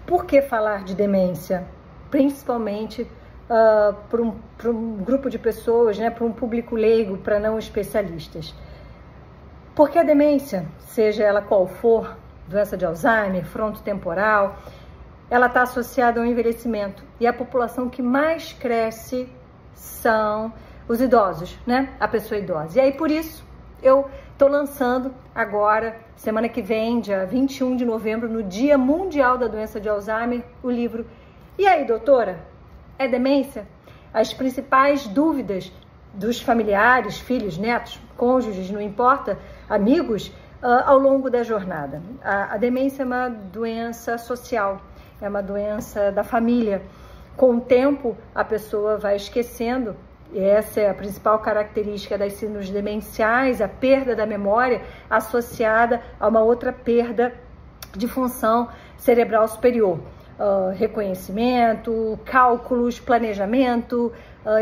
Por que falar de demência? Principalmente para um grupo de pessoas, né, para um público leigo, para não especialistas. Porque a demência, seja ela qual for, doença de Alzheimer, frontotemporal, ela está associada ao envelhecimento. E a população que mais cresce são os idosos, né? A pessoa idosa. E aí, por isso, eu estou lançando agora, semana que vem, dia 21 de novembro, no Dia Mundial da Doença de Alzheimer, o livro E aí, doutora? É demência? As principais dúvidas dos familiares, filhos, netos, cônjuges, não importa, amigos, ao longo da jornada. A demência é uma doença social, é uma doença da família. Com o tempo, a pessoa vai esquecendo, e essa é a principal característica das síndromes demenciais, a perda da memória associada a uma outra perda de função cerebral superior. Reconhecimento, cálculos, planejamento,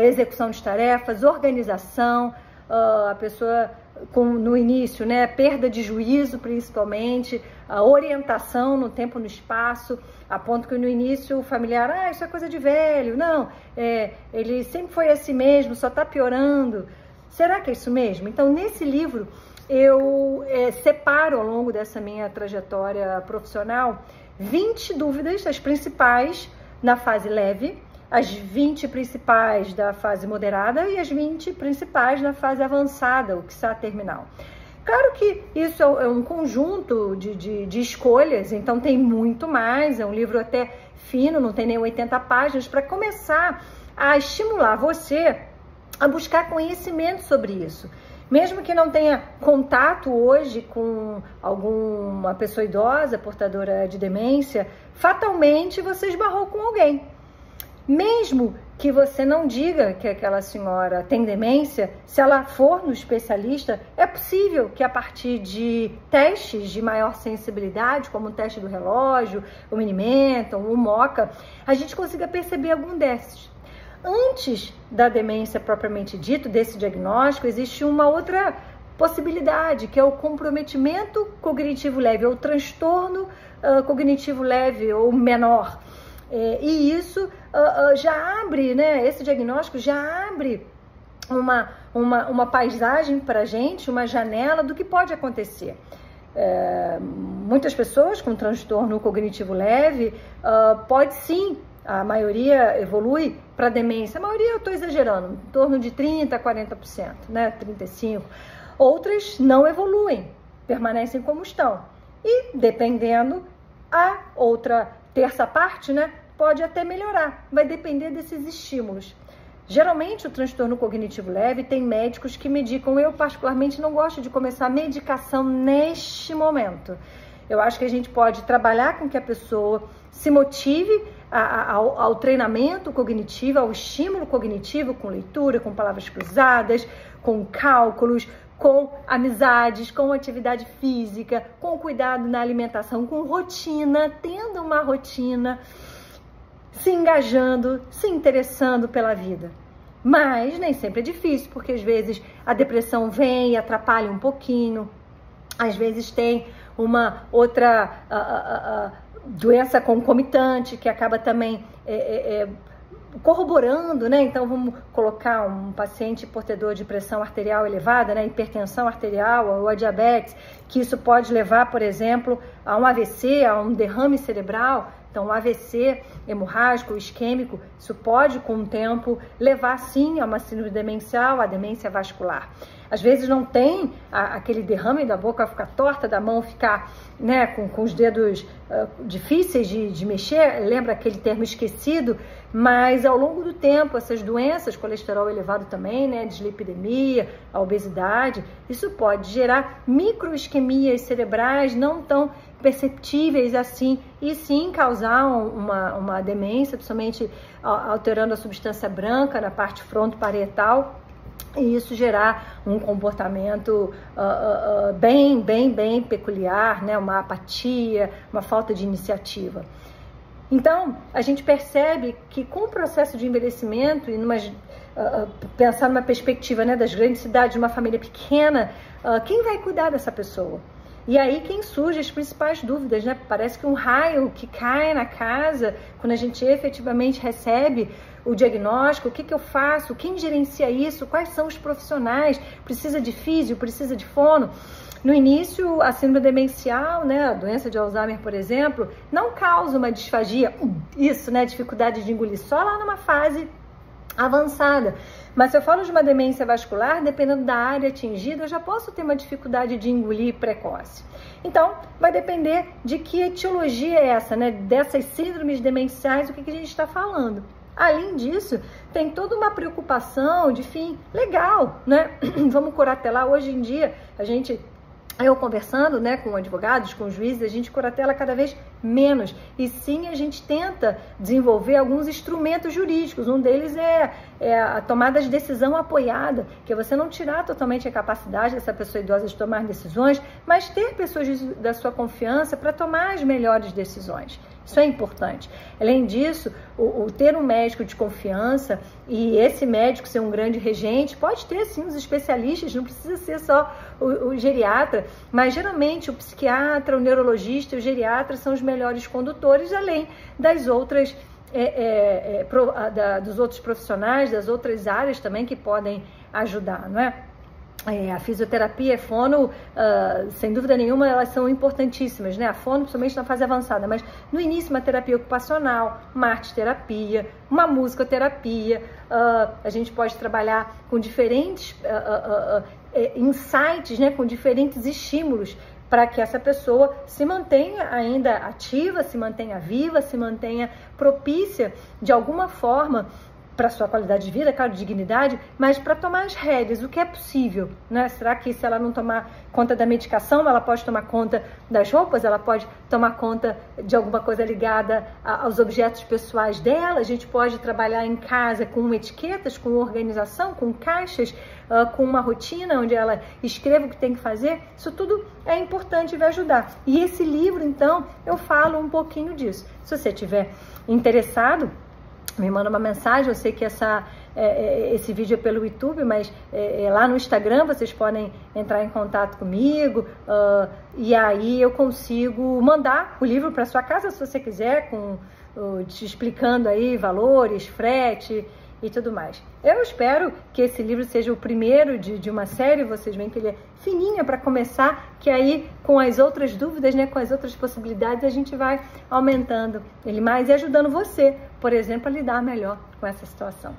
execução de tarefas, organização, a pessoa no início, né, perda de juízo principalmente, a orientação no tempo e no espaço, a ponto que no início o familiar, isso é coisa de velho, não, ele sempre foi assim mesmo, só está piorando. Será que é isso mesmo? Então, nesse livro, eu separo ao longo dessa minha trajetória profissional 20 dúvidas, as principais na fase leve, as 20 principais da fase moderada e as 20 principais na fase avançada, o quiçá terminal. Claro que isso é um conjunto de escolhas, então tem muito mais, é um livro até fino, não tem nem 80 páginas, para começar a estimular você a buscar conhecimento sobre isso. Mesmo que não tenha contato hoje com alguma pessoa idosa, portadora de demência, fatalmente você esbarrou com alguém. Mesmo que você não diga que aquela senhora tem demência, se ela for no especialista, é possível que a partir de testes de maior sensibilidade, como o teste do relógio, o Minimenton, o MoCA, a gente consiga perceber algum desses. Antes da demência propriamente dito, desse diagnóstico, existe uma outra possibilidade, que é o comprometimento cognitivo leve, ou transtorno cognitivo leve ou menor. E isso já abre, né, esse diagnóstico já abre uma paisagem para a gente, uma janela do que pode acontecer. Muitas pessoas com transtorno cognitivo leve pode sim, a maioria evolui para demência, a maioria eu estou exagerando, em torno de 30% a 40%, né, 35%. Outras não evoluem, permanecem como estão. E dependendo, a outra terça parte, né, pode até melhorar, vai depender desses estímulos. Geralmente o transtorno cognitivo leve tem médicos que medicam, eu particularmente não gosto de começar a medicação neste momento. Eu acho que a gente pode trabalhar com que a pessoa se motive ao treinamento cognitivo, ao estímulo cognitivo, com leitura, com palavras cruzadas, com cálculos, com amizades, com atividade física, com cuidado na alimentação, com rotina, tendo uma rotina, se engajando, se interessando pela vida. Mas nem sempre é difícil, porque às vezes a depressão vem e atrapalha um pouquinho, às vezes tem uma outra doença concomitante que acaba também corroborando, né? Então vamos colocar um paciente portador de pressão arterial elevada, né? Hipertensão arterial ou a diabetes, que isso pode levar, por exemplo, a um AVC, a um derrame cerebral. Então, o AVC hemorrágico, isquêmico, isso pode, com o tempo, levar, sim, a uma síndrome demencial, a demência vascular. Às vezes não tem aquele derrame da boca ficar torta, da mão ficar, né, com os dedos difíceis de mexer, lembra aquele termo esquecido, mas ao longo do tempo, essas doenças, colesterol elevado também, né, dislipidemia, a obesidade, isso pode gerar microisquemias cerebrais não tão perceptíveis assim, e sim causar uma demência, principalmente alterando a substância branca na parte frontoparietal, e isso gerar um comportamento bem peculiar, né? Uma apatia, uma falta de iniciativa. Então, a gente percebe que com o processo de envelhecimento e pensar numa perspectiva, né, das grandes cidades, de uma família pequena, quem vai cuidar dessa pessoa? E aí quem surge as principais dúvidas, né? Parece que um raio que cai na casa, quando a gente efetivamente recebe o diagnóstico, o que eu faço, quem gerencia isso, quais são os profissionais, precisa de físio, precisa de fono. No início, a síndrome demencial, né, a doença de Alzheimer, por exemplo, não causa uma disfagia, isso, né, dificuldade de engolir, só lá numa fase avançada. Mas se eu falo de uma demência vascular, dependendo da área atingida, eu já posso ter uma dificuldade de engolir precoce. Então, vai depender de que etiologia é essa, né, dessas síndromes demenciais, o que a gente está falando. Além disso, tem toda uma preocupação de fim legal, né? Vamos curatelar. Hoje em dia, eu conversando, né, com advogados, com juízes, a gente curatela cada vez menos. E sim, a gente tenta desenvolver alguns instrumentos jurídicos. Um deles é a tomada de decisão apoiada, que é você não tirar totalmente a capacidade dessa pessoa idosa de tomar decisões, mas ter pessoas da sua confiança para tomar as melhores decisões. Isso é importante. Além disso, o ter um médico de confiança e esse médico ser um grande regente, pode ter sim os especialistas, não precisa ser só o geriatra, mas geralmente o psiquiatra, o neurologista e o geriatra são os melhores condutores, além das outras, dos outros profissionais, das outras áreas também que podem ajudar, não é? A fisioterapia e a fono, sem dúvida nenhuma, elas são importantíssimas, né? A fono, principalmente na fase avançada, mas no início, uma terapia ocupacional, uma arte-terapia, uma musicoterapia, a gente pode trabalhar com diferentes insights, né? Com diferentes estímulos para que essa pessoa se mantenha ainda ativa, se mantenha viva, se mantenha propícia de alguma forma para sua qualidade de vida, claro, dignidade, mas para tomar as rédeas, o que é possível, né? Será que se ela não tomar conta da medicação, ela pode tomar conta das roupas, ela pode tomar conta de alguma coisa ligada aos objetos pessoais dela? A gente pode trabalhar em casa com etiquetas, com organização, com caixas, com uma rotina onde ela escreva o que tem que fazer. Isso tudo é importante e vai ajudar. E esse livro, então, eu falo um pouquinho disso. Se você estiver interessado, me manda uma mensagem. Eu sei que esse vídeo é pelo YouTube, mas lá no Instagram vocês podem entrar em contato comigo, e aí eu consigo mandar o livro para sua casa, se você quiser, te explicando aí valores, frete e tudo mais. Eu espero que esse livro seja o primeiro de uma série. Vocês veem que ele é fininho para começar, que aí com as outras dúvidas, né, com as outras possibilidades, a gente vai aumentando ele mais e ajudando você, por exemplo, a lidar melhor com essa situação.